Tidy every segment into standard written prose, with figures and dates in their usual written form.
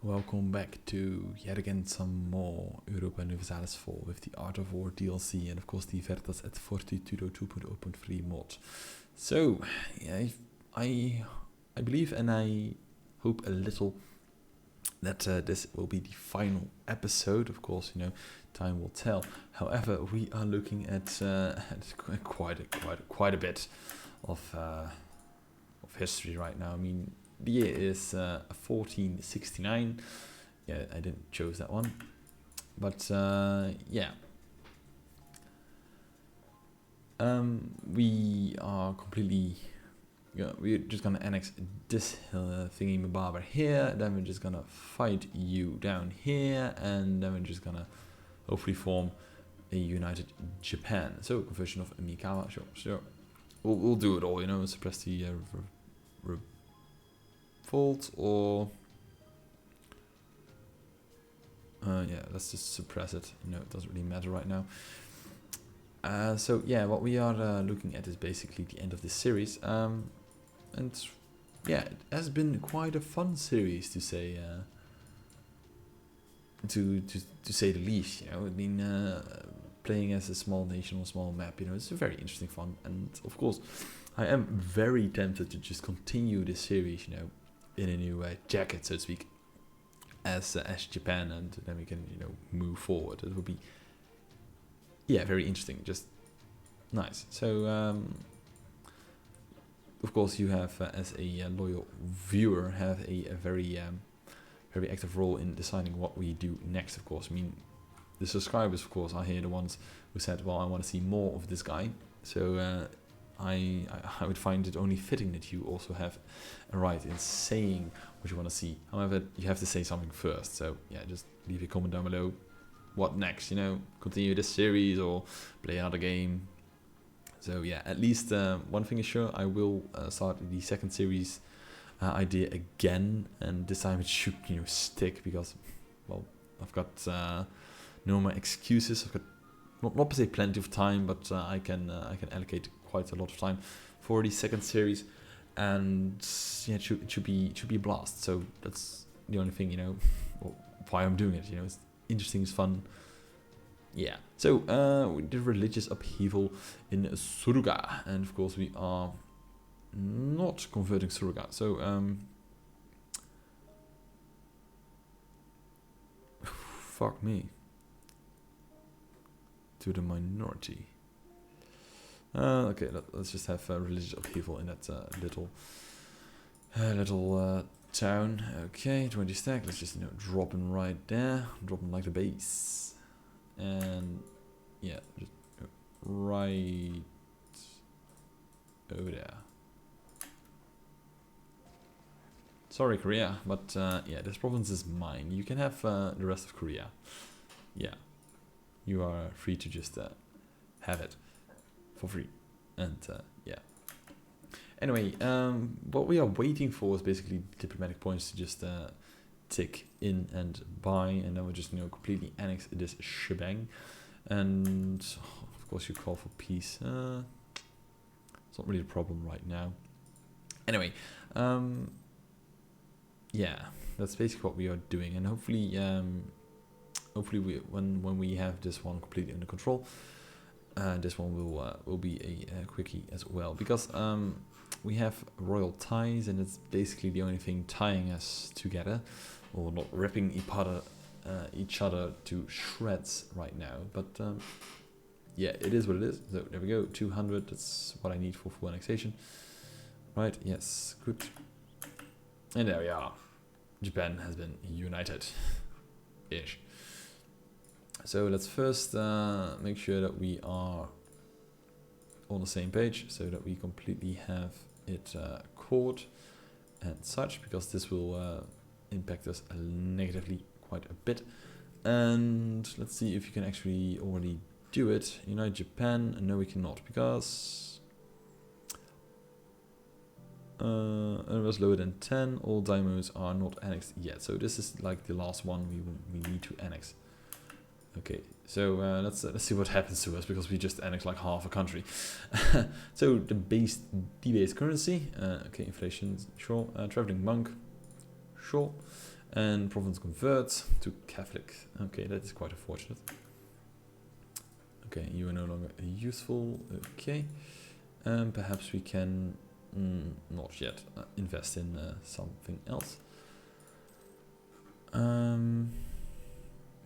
Welcome back to yet again some more Europa Universalis 4 with the Art of War DLC and of course the Veritas at Fortitudo 2.0.3 mod. So, yeah, I believe and I hope a little that this will be the final episode. Of course, time will tell. However, we are looking at quite a bit of history right now. I mean, the year is 1469. Yeah, I didn't choose that one, but yeah. We are completely. We're just gonna annex this thingy mabarber here. Then we're just gonna fight you down here, and then we're just gonna hopefully form a united Japan. So conversion of Mikawa. Sure. We'll do it all. Suppress the revolt, or yeah, let's just suppress it. It doesn't really matter right now. So yeah, what we are looking at is basically the end of this series. And yeah, it has been quite a fun series to say to say the least. I mean, playing as a small nation on a small map, it's a very interesting fun. And of course, I am very tempted to just continue this series, in a new jacket, so to speak, as Japan, and then we can, move forward. It would be, yeah, very interesting, just nice. So, of course, you have, as a loyal viewer, have a very active role in deciding what we do next, of course. I mean, the subscribers, of course, are here the ones who said, well, I want to see more of this guy. So I would find it only fitting that you also have a right in saying what you want to see. However, you have to say something first. So yeah, just leave a comment down below. What next? Continue this series or play another game. So yeah, at least one thing is sure, I will start the second series idea again, and this time it should stick, because, well, I've got no more excuses. I've got not per se plenty of time, but I can allocate quite a lot of time for the second series, and yeah, it should be a blast. So that's the only thing, why I'm doing it. It's interesting, it's fun. Yeah. So the religious upheaval in Suruga, and of course we are not converting Suruga. So fuck me. To the minority. Okay, let's just have religious upheaval in that little town. Okay, 20 stack. Let's just drop them right there. Drop them like the base, and yeah, just right over there. Sorry, Korea, but yeah, this province is mine. You can have the rest of Korea. Yeah, you are free to just have it for free. And yeah. Anyway, what we are waiting for is basically diplomatic points to just tick in and buy, and then we'll just completely annex this shebang. And of course you call for peace. It's not really a problem right now. Anyway, yeah, that's basically what we are doing, and hopefully when we have this one completely under control, this one will be a quickie as well, because we have royal ties, and it's basically the only thing tying us together, or not ripping each other to shreds right now. But yeah, it is what it is. So there we go, 200. That's what I need for full annexation. Right? Yes, good. And there we are. Japan has been united, ish. So let's first make sure that we are on the same page, so that we completely have it caught and such, because this will impact us negatively quite a bit. And let's see if you can actually already do it. Unite Japan. No, we cannot, because it was lower than 10. All daimyos are not annexed yet. So this is like the last one we need to annex. Okay, so let's see what happens to us, because we just annexed like half a country. So the debased currency. Okay, inflation, sure. Traveling monk, sure. And province converts to Catholic. Okay, that is quite unfortunate. Okay, you are no longer useful. Okay. Perhaps we can, not yet, invest in something else.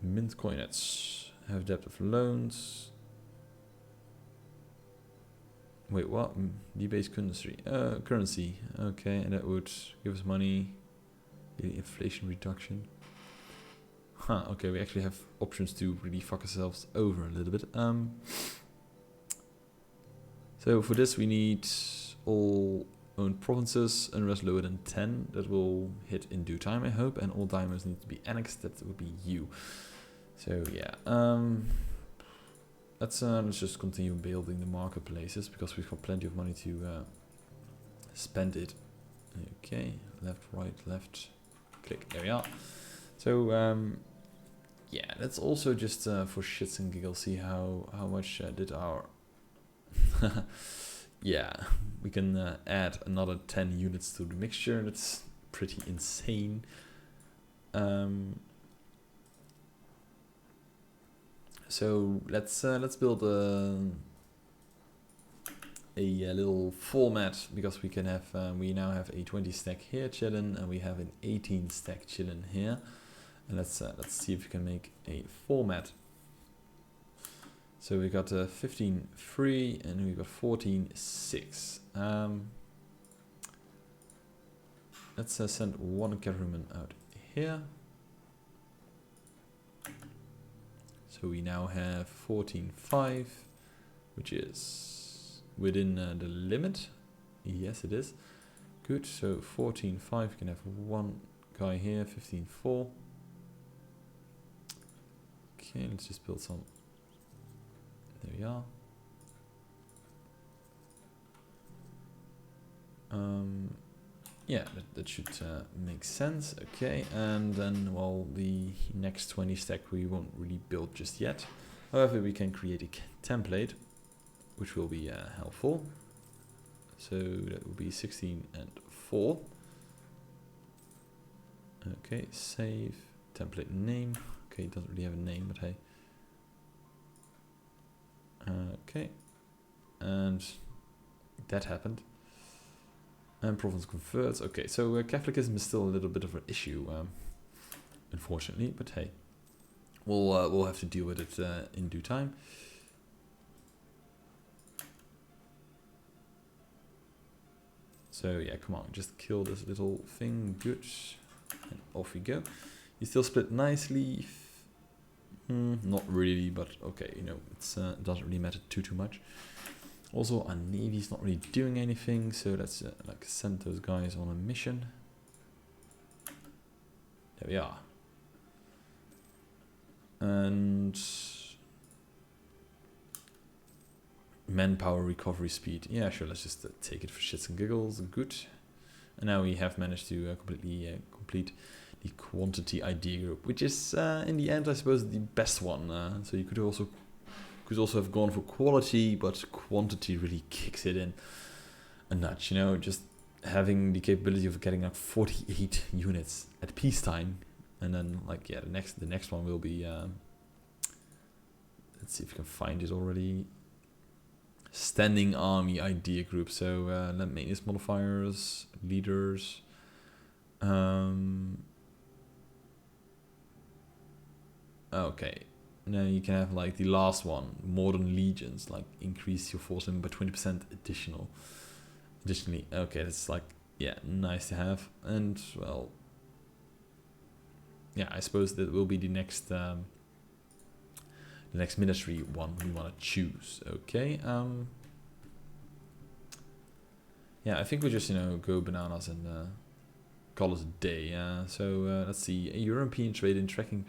Mint coinage. Have debt of loans. Wait, what? Debased currency. Okay, and that would give us money. The inflation reduction. Huh, okay, we actually have options to really fuck ourselves over a little bit. So for this we need all owned provinces, unrest lower than 10. That will hit in due time, I hope. And all diamonds need to be annexed. That would be you. So yeah, let's just continue building the marketplaces because we've got plenty of money to spend it. Okay, left, right, left, click. There we are. So yeah, let's also just for shits and giggles see how much did our yeah, we can add another 10 units to the mixture. That's pretty insane. So let's build a little format because we can have we now have a 20 stack here chilling and we have an 18 stack chilling here. And let's see if we can make a format. So we got 15.3 and we got 14.6. Let's send one cavalryman out here. So we now have 14.5, which is within the limit. Yes, it is. Good. So 14.5 can have one guy here. 15.4. Okay, let's just build some. There we are. Yeah, that should make sense. Okay, and then, well, the next 20 stack we won't really build just yet. However, we can create a template, which will be helpful. So that will be 16 and 4. Okay, save, template name. Okay, it doesn't really have a name, but hey. Okay, and that happened. And province converts. Okay, so Catholicism is still a little bit of an issue, unfortunately. But hey, we'll have to deal with it in due time. So yeah, come on, just kill this little thing. Good, and off we go. You still split nicely. Not really, but okay, you know, it doesn't really matter too much. Also, our navy's not really doing anything, so let's like send those guys on a mission. There we are. And manpower recovery speed. Yeah, sure. Let's just take it for shits and giggles. Good. And now we have managed to completely complete the quantity idea group, which is in the end, I suppose, the best one. So you could also have gone for quality, but quantity really kicks it in a notch. You know, just having the capability of getting like 48 units at peacetime, and then like yeah, the next one will be. Let's see if we can find it already. Standing army idea group. So land maintenance modifiers, leaders. Okay, now you can have like the last one, modern legions, like increase your force limit by 20% additionally. Okay, that's like, yeah, nice to have. And well, yeah, I suppose that will be the next ministry one we want to choose. Okay, yeah, I think we just, you know, go bananas and call it a day. So let's see, a European trade in tracking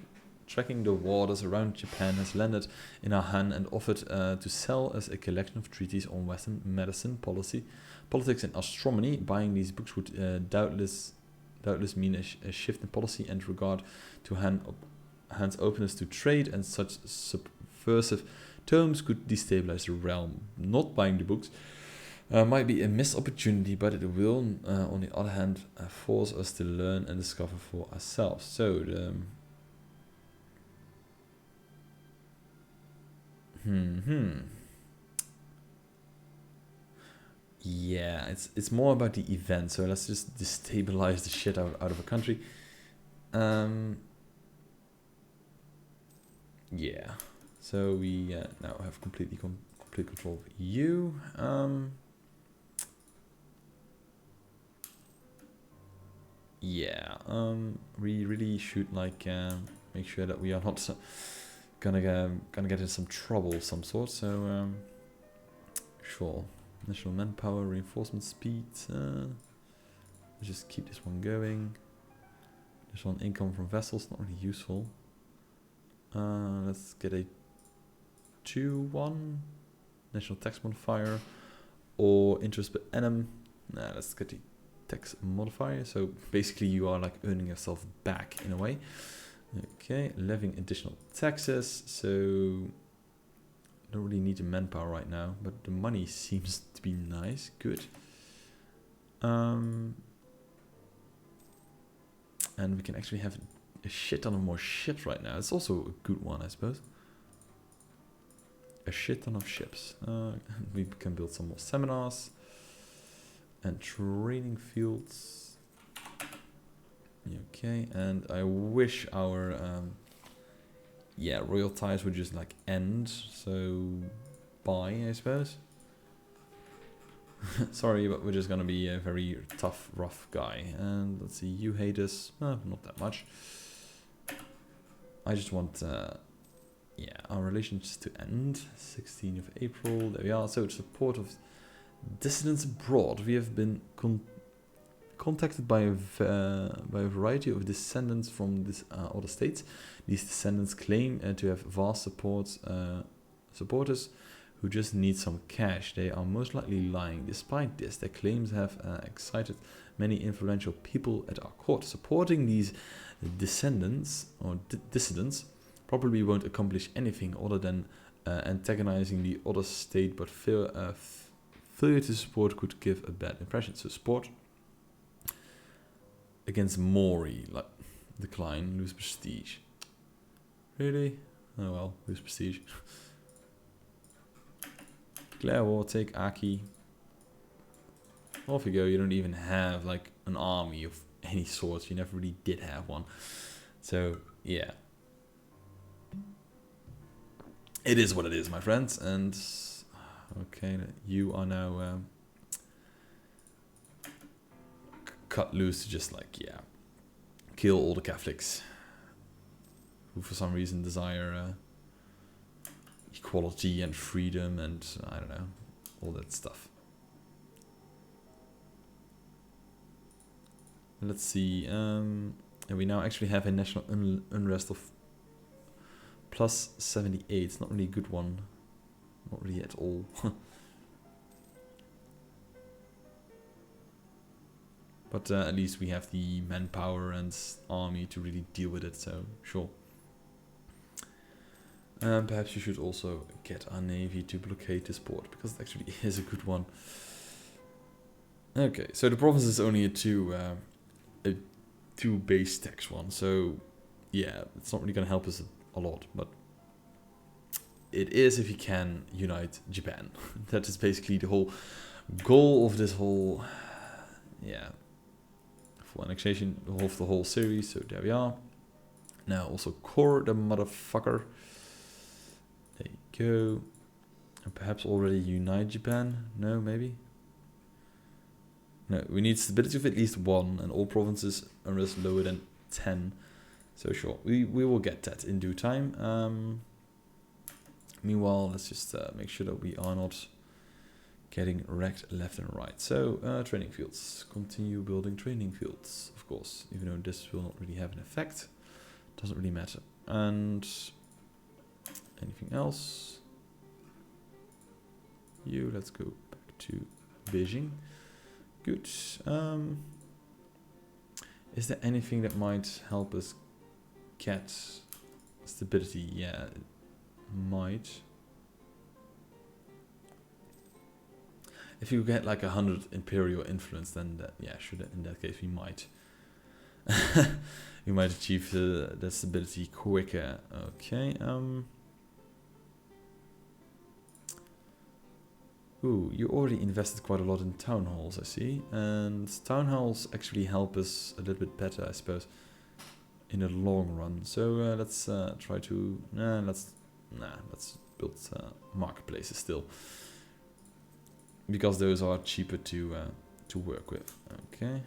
the waters around Japan has landed in our hand and offered to sell us a collection of treatises on Western medicine, politics and astronomy. Buying these books would doubtless mean a shift in policy and regard to hands openness to trade, and such subversive tomes could destabilize the realm. Not buying the books Might be a missed opportunity, but it will, on the other hand, force us to learn and discover for ourselves. So, yeah, it's more about the event. So let's just destabilize the shit out of a country. Yeah. So we now have complete control of you. Yeah. We really should like make sure that we are not gonna get in some trouble of some sort. So sure. National manpower, reinforcement speed. Let's just keep this one going. This one, income from vessels, not really useful. Let's get a 2-1 national tax modifier or interest per annum. Nah, let's get the tax modifier. So basically you are like earning yourself back in a way. Okay, levying additional taxes. So don't really need the manpower right now, but the money seems to be nice. Good. And we can actually have a shit ton of more ships right now. It's also a good one, I suppose. A shit ton of ships. We can build some more seminars and training fields. Okay, and I wish our royal ties would just like end. So bye, I suppose. Sorry, but we're just gonna be a very tough, rough guy. And let's see, you hate us. Not that much. I just want our relations to end. 16th of April, there we are. So, support of dissidents abroad. We have been contacted by a variety of descendants from this other states. These descendants claim to have vast supporters who just need some cash. They are most likely lying. Despite this, their claims have excited many influential people at our court. Supporting these descendants or dissidents probably won't accomplish anything other than antagonizing the other state, but failure to support could give a bad impression. So support against Mori, like decline, lose prestige. Really? Oh well, lose prestige. Declare war, take Aki. Off you go. You don't even have like an army of any sorts. You never really did have one. So yeah, it is what it is, my friends. And okay, you are now cut loose to just like kill all the Catholics who for some reason desire equality and freedom and I don't know, all that stuff. Let's see, and we now actually have a national unrest of plus 78. It's not really a good one, not really at all. But at least we have the manpower and army to really deal with it, so sure. Perhaps you should also get our navy to blockade this port, because it actually is a good one. Okay, so the province is only a two base tax one, so yeah, it's not really going to help us a lot, but it is if you can unite Japan. That is basically the whole goal of this whole, full annexation of the whole series. So there we are. Now also core the motherfucker. There you go. And perhaps already unite Japan? No, maybe? No, we need stability of at least 1 and all provinces unless lower than 10. So sure, we will get that in due time. Meanwhile, let's just make sure that we are not getting wrecked left and right. So training fields. Continue building training fields, of course, even though this will not really have an effect. Doesn't really matter. And anything else? Let's go back to Beijing. Good. Is there anything that might help us get stability? Yeah, it might. if you get like 100 imperial influence, then that, yeah, should in that case we might we might achieve the stability quicker. Okay. Ooh, you already invested quite a lot in town halls, I see, and town halls actually help us a little bit better, I suppose, in the long run. So let's try to let's build marketplaces still, because those are cheaper to work with. Okay.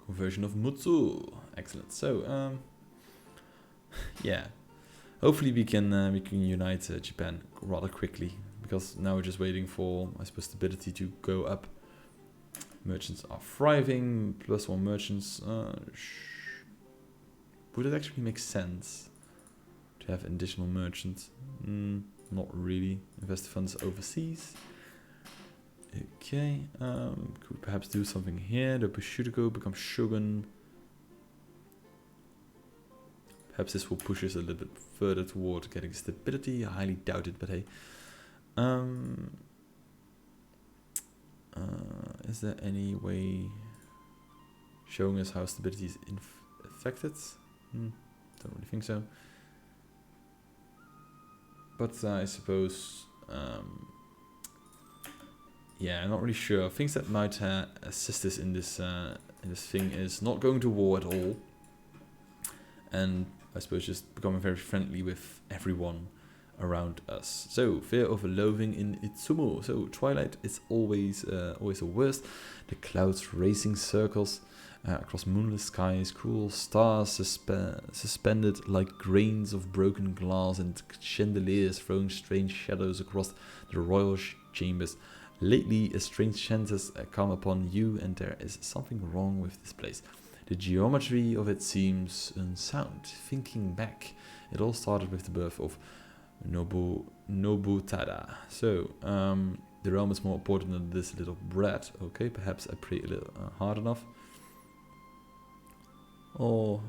Conversion of Mutsu, excellent. So yeah. Hopefully we can unite Japan rather quickly, because now we're just waiting for, I suppose, stability to go up. Merchants are thriving, +1 merchants. Would it actually make sense to have additional merchants? Not really. Invest funds overseas. Okay, could we perhaps do something here? The Bushido becomes shogun. Perhaps this will push us a little bit further toward getting stability. I highly doubt it, but hey. Is there any way showing us how stability is affected? Don't really think so. But I suppose, yeah, I'm not really sure. Things that might assist us in this thing is not going to war at all, and I suppose just becoming very friendly with everyone around us. So, fear of loathing in Itsumo. So, twilight is always the worst. The clouds racing circles across moonless skies, cruel stars suspended like grains of broken glass, and chandeliers throwing strange shadows across the royal chambers. Lately, a strange chant has come upon you, and there is something wrong with this place. The geometry of it seems unsound. Thinking back, it all started with the birth of Nobutada. So, the realm is more important than this little brat. Okay, perhaps I pray a little hard enough. Or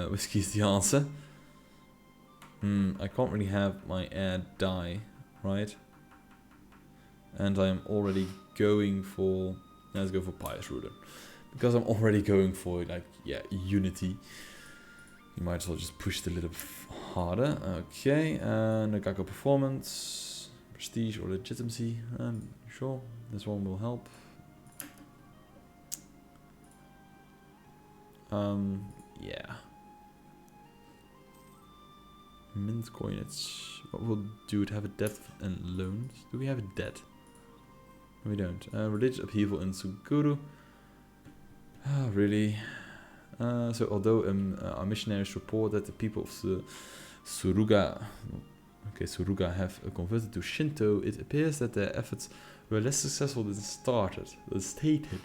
whiskey is the answer. I can't really have my heir die, right? And I am already going for... Let's go for Pious Ruler. Because I'm already going for, like, yeah, unity. You might as well just push it a little harder. Okay, Nagako performance, prestige or legitimacy. Sure, this one will help. Yeah. Mint coinage. What will do to have a debt and loans? Do we have a debt? No, we don't. Religious upheaval in Suguru. Really? So although our missionaries report that the people of Suruga have converted to Shinto, it appears that their efforts were less successful than stated.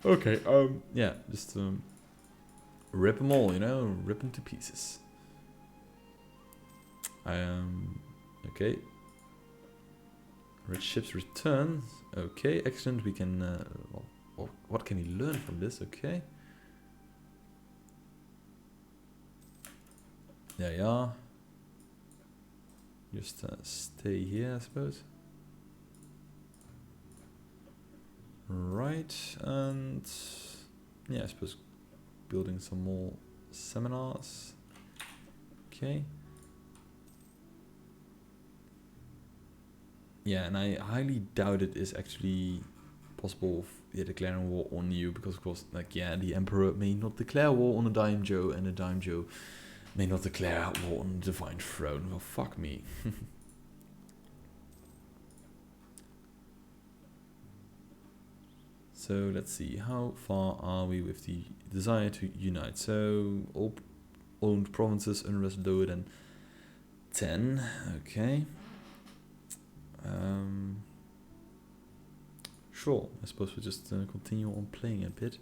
Okay, yeah, just rip them all, you know, rip them to pieces. Okay. Rich ships return. Okay, excellent. We can. Well, what can we learn from this? Okay. There you are. Just stay here, I suppose. Right, and yeah, I suppose building some more seminars. Okay. Yeah, and I highly doubt it is actually possible declaring war on you, because of course, like, yeah, the Emperor may not declare war on a Daimyo, and a Daimyo may not declare war on the Divine Throne. Well, fuck me. So let's see, how far are we with the desire to unite? So all owned provinces, unrest lower than 10. Okay. Sure, I suppose we'll just continue on playing a bit.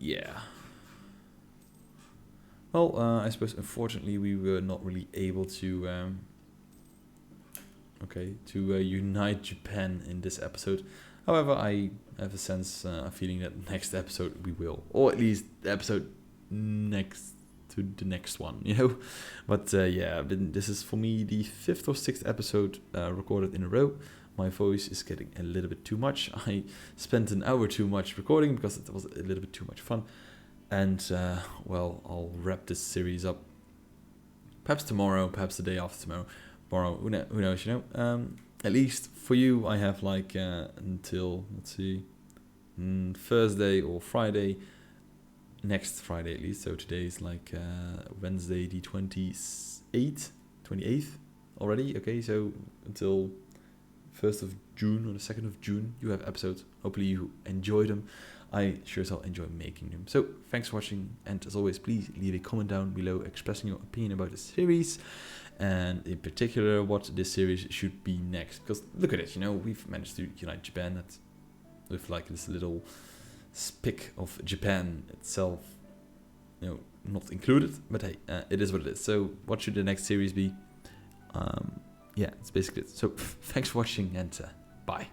Yeah. Well, I suppose unfortunately we were not really able to unite Japan in this episode. However, I have a feeling that next episode we will, or at least the episode next to the next one, you know. But this is for me the 5th or 6th episode recorded in a row. My voice is getting a little bit too much. I spent an hour too much recording because it was a little bit too much fun. And, I'll wrap this series up perhaps tomorrow, perhaps the day after tomorrow, who knows, you know. At least for you, I have like until, Thursday or Friday, next Friday at least. So today is like Wednesday the 28th already. Okay, so until 1st of June or the 2nd of June, you have episodes. Hopefully you enjoy them. I sure as hell enjoy making them. So thanks for watching, and as always, please leave a comment down below expressing your opinion about the series, and in particular what this series should be next. Because look at it, you know, we've managed to unite Japan with like this little spick of Japan itself, you know, not included. But hey, it is what it is. So what should the next series be? It's basically it. So thanks for watching, and bye.